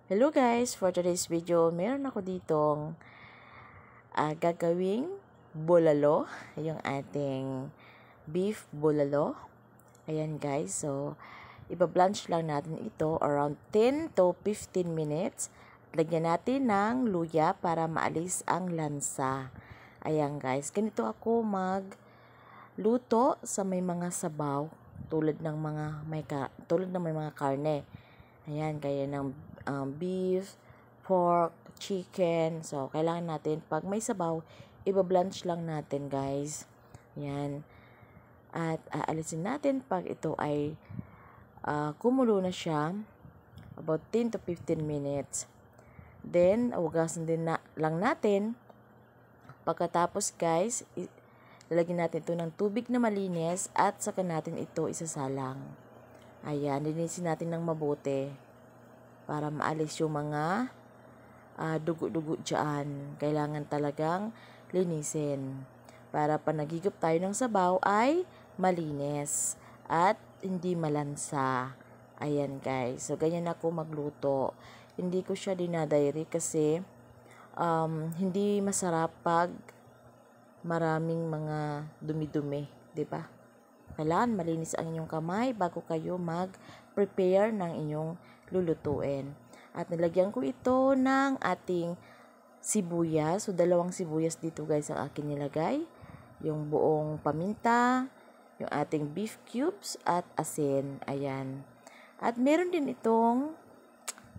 Hello guys! For today's video, meron ako ditong gagawing bulalo, yung ating beef bulalo. Ayan guys, so iba-blanch lang natin ito around 10 to 15 minutes. Lagyan natin ng luya para maalis ang lansa. Ayan guys, ganito ako magluto sa may mga sabaw tulad ng may mga karne. Ayan, gaya ng beef, pork, chicken. So, kailangan natin, pag may sabaw, iba-blanch lang natin, guys. Ayan. At aalisin natin pag ito ay kumulo na siya, about 10 to 15 minutes. Then, ugasan din lang natin. Pagkatapos, guys, lalagyan natin ito ng tubig na malinis at saka natin ito isasalang. Ayan, linisin natin ng mabuti para maalis yung mga dugo-dugo dyan. Kailangan talagang linisin para pag nagigop tayo ng sabaw ay malinis at hindi malansa. Ayan guys, so ganyan ako magluto. Hindi ko siya dinadairy kasi hindi masarap pag maraming mga dumi-dumi, 'di ba? Kailangan malinis ang inyong kamay bago kayo mag-prepare ng inyong lulutuin. At nilagyan ko ito ng ating sibuyas. So, 2 sibuyas dito guys ang akin nilagay. Yung buong paminta, yung ating beef cubes at asin. Ayan. At meron din itong,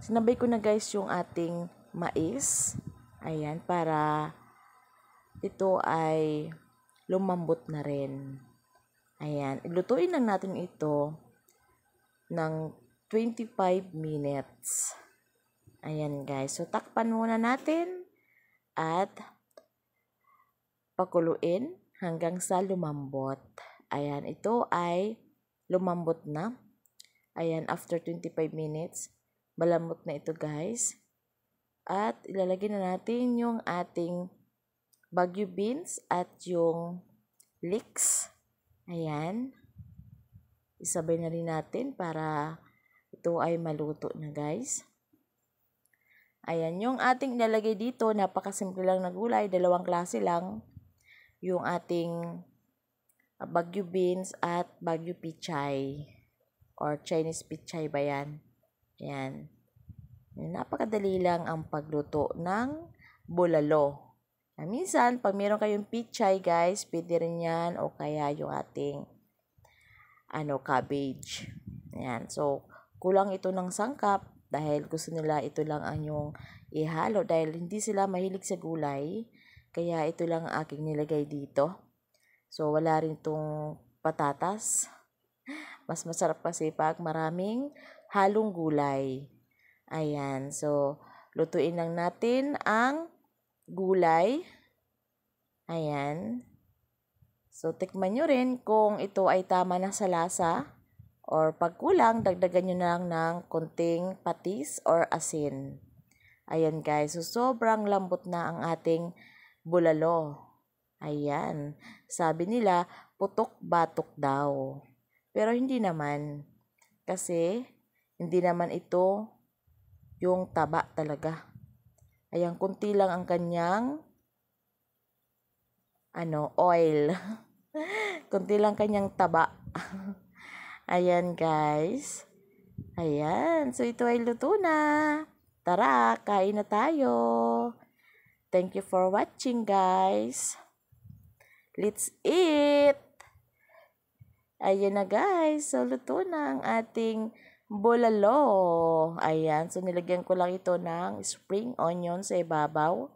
sinabay ko na guys yung ating mais. Ayan, para ito ay lumambot na rin. Ayan, ilutuin lang natin ito ng 25 minutes. Ayan guys, so takpan muna natin at pakuluin hanggang sa lumambot. Ayan, ito ay lumambot na. Ayan, after 25 minutes, malambot na ito guys. At ilalagay na natin yung ating Baguio beans at yung leeks. Ayan. Isabay na rin natin para ito ay maluto na guys. Ayan. Yung ating ilalagay dito, napakasimple lang na gulay. 2 klase lang. Yung ating Baguio beans at Baguio pichay. Or Chinese pichay ba yan? Ayan. Napakadali lang ang pagluto ng bulalo. Minsan, pag meron kayong pichay guys, pwede rin yan o kaya yung ating cabbage. Ayan. So, kulang ito ng sangkap dahil gusto nila ito lang ang yung ihalo dahil hindi sila mahilig sa gulay. Kaya ito lang ang aking nilagay dito. So, wala rin itong patatas. Mas masarap kasi pag maraming halong gulay. Ayan. So, lutuin lang natin ang gulay. Ayan. So, tikman nyo rin kung ito ay tama na sa lasa. Or pag kulang, dagdagan nyo na lang ng konting patis or asin. Ayan guys. So, sobrang lambot na ang ating bulalo. Ayan. Sabi nila, putok-batok daw. Pero hindi naman. Kasi, hindi naman ito yung taba talaga. Ayan, kunti lang ang kanyang oil. Kunti lang kanyang taba. Ayan, guys. Ayan. So, ito ay luto na. Tara, kain na tayo. Thank you for watching, guys. Let's eat! Ayan na, guys. So, luto na ang ating bulalo. Ayan. So, nilagyan ko lang ito ng spring onion sa ibabaw.